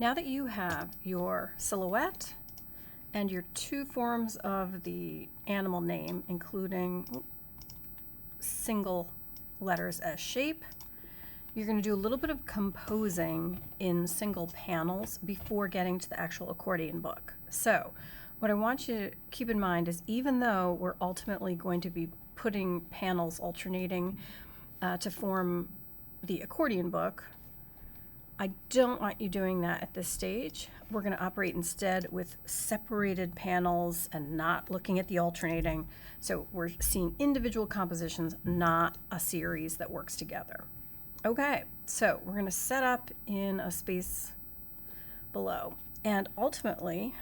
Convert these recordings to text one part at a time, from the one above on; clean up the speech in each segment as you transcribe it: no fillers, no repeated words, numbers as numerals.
Now that you have your silhouette and your two forms of the animal name, including single letters as shape, you're going to do a little bit of composing in single panels before getting to the actual accordion book. So what I want you to keep in mind is, even though we're ultimately going to be putting panels alternating to form the accordion book, I don't want you doing that at this stage. We're going to operate instead with separated panels and not looking at the alternating. So we're seeing individual compositions, not a series that works together. Okay, so we're going to set up in a space below. And ultimately,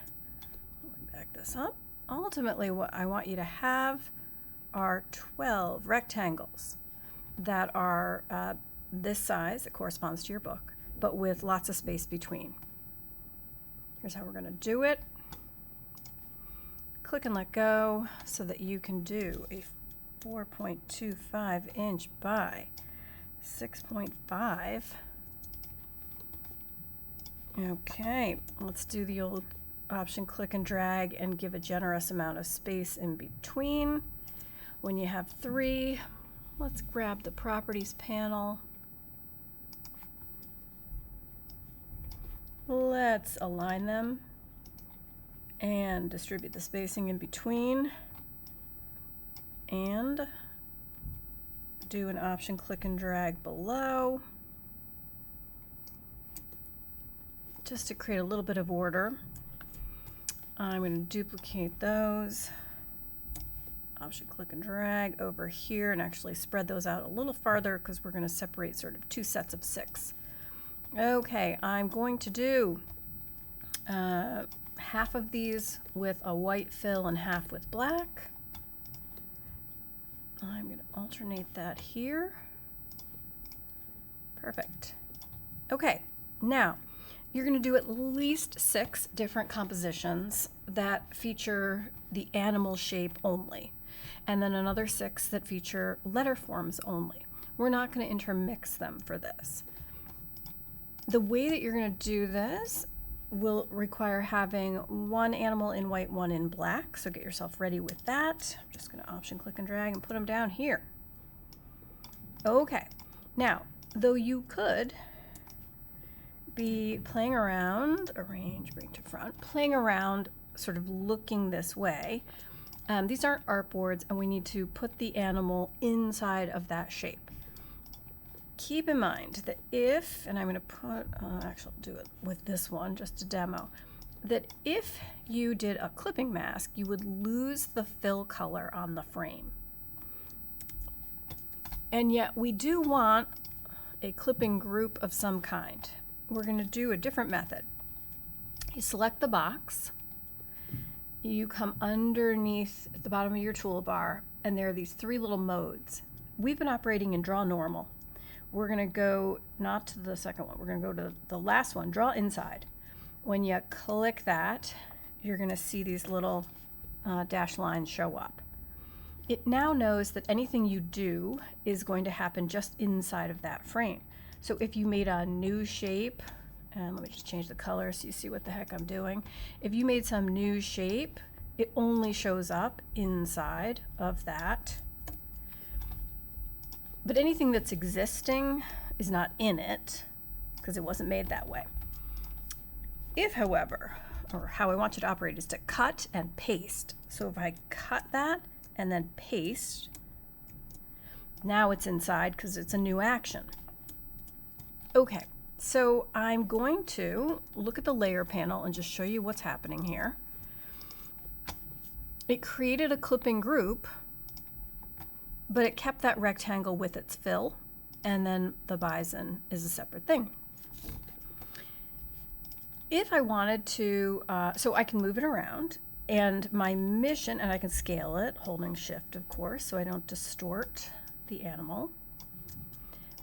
let me back this up. Ultimately, what I want you to have are 12 rectangles that are this size, that corresponds to your book, but with lots of space between. Here's how we're going to do it. Click and let go so that you can do a 4.25 inch by 6.5. Okay, let's do the old option click and drag and give a generous amount of space in between. When you have 3, let's grab the properties panel. Let's align them and distribute the spacing in between, and do an option click and drag below just to create a little bit of order. I'm going to duplicate those, option click and drag over here, and actually spread those out a little farther because we're going to separate sort of 2 sets of 6. Okay, I'm going to do half of these with a white fill and half with black. I'm going to alternate that here. Perfect. Okay, now you're going to do at least 6 different compositions that feature the animal shape only, and then another 6 that feature letter forms only. We're not going to intermix them for this. The way that you're going to do this will require having 1 animal in white, 1 in black. So get yourself ready with that. I'm just going to option click and drag and put them down here. Okay. Now, though you could be playing around, arrange, bring to front, playing around sort of looking this way. These aren't artboards, and we need to put the animal inside of that shape. Keep in mind that if, and I'm going to put, actually I'll do it with this one just to demo, that if you did a clipping mask, you would lose the fill color on the frame. And yet we do want a clipping group of some kind. We're going to do a different method. You select the box, you come underneath at the bottom of your toolbar, and there are these 3 little modes. We've been operating in Draw Normal. We're going to go not to the second one, we're going to go to the last one, Draw Inside. When you click that, you're going to see these little dashed lines show up. It now knows that anything you do is going to happen just inside of that frame. So if you made a new shape, and let me just change the color so you see what the heck I'm doing. If you made some new shape, it only shows up inside of that. But anything that's existing is not in it because it wasn't made that way. If, however, or how I want you to operate is to cut and paste. So if I cut that and then paste, now it's inside because it's a new action. Okay, so I'm going to look at the layer panel and just show you what's happening here. It created a clipping group, but it kept that rectangle with its fill, and then the bison is a separate thing. If I wanted to, so I can move it around, and my mission, and I can scale it, holding shift of course, so I don't distort the animal.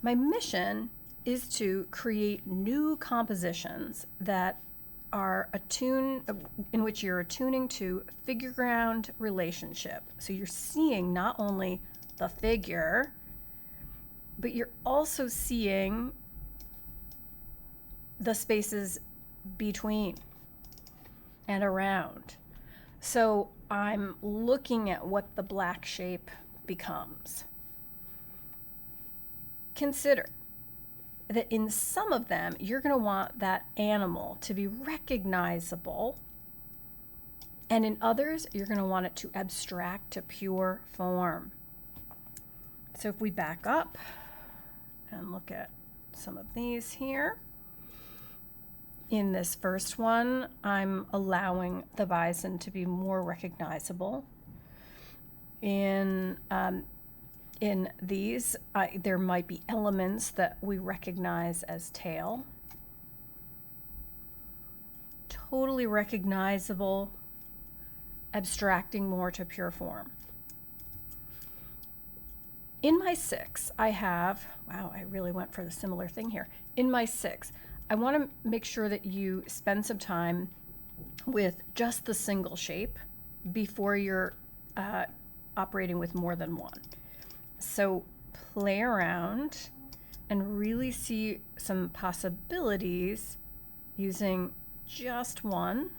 My mission is to create new compositions that are in which you're attuning to figure ground relationship. So you're seeing not only the figure, but you're also seeing the spaces between and around. So I'm looking at what the black shape becomes. Consider that in some of them, you're going to want that animal to be recognizable, and in others, you're going to want it to abstract to pure form. So if we back up and look at some of these here, in this first one, I'm allowing the bison to be more recognizable. In these, there might be elements that we recognize as tail. Totally recognizable, abstracting more to pure form. In my 6, I have, wow, I really went for the similar thing here. In my 6, I want to make sure that you spend some time with just the single shape before you're operating with more than one. So play around and really see some possibilities using just one.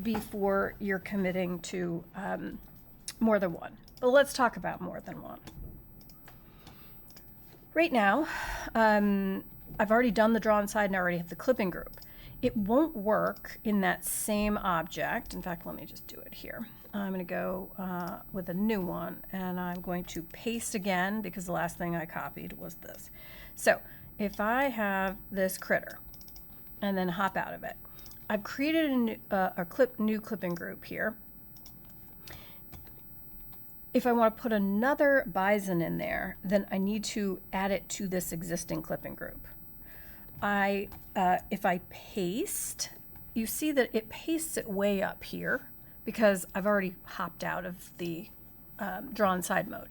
Before you're committing to more than one. But let's talk about more than one. Right now, I've already done the drawn side and I already have the clipping group. It won't work in that same object. In fact, let me just do it here. I'm going to go with a new one, and I'm going to paste again because the last thing I copied was this. So if I have this critter and then hop out of it, I've created a new clipping group here. If I want to put another bison in there, then I need to add it to this existing clipping group. If I paste, you see that it pastes it way up here because I've already hopped out of the drawn side mode.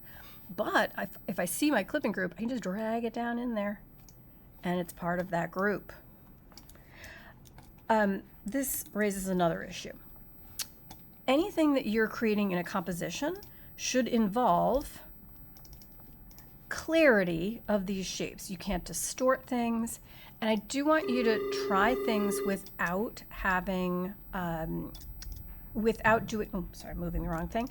But if I see my clipping group, I can just drag it down in there, and it's part of that group. This raises another issue. Anything that you're creating in a composition should involve clarity of these shapes. You can't distort things. And I do want you to try things without having, moving the wrong thing.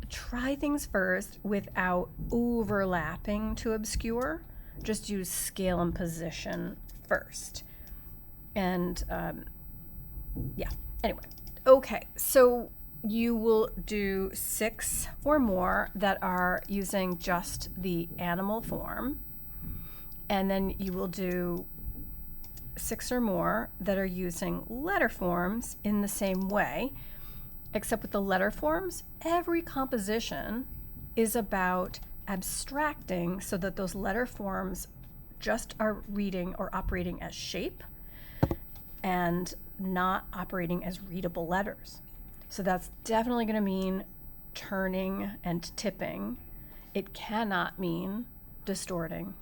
Try things first without overlapping to obscure. Just use scale and position first. And yeah, anyway. Okay, so you will do 6 or more that are using just the animal form. And then you will do 6 or more that are using letter forms in the same way, except with the letter forms, every composition is about abstracting so that those letter forms just are reading or operating as shape and not operating as readable letters. So that's definitely going to mean turning and tipping. It cannot mean distorting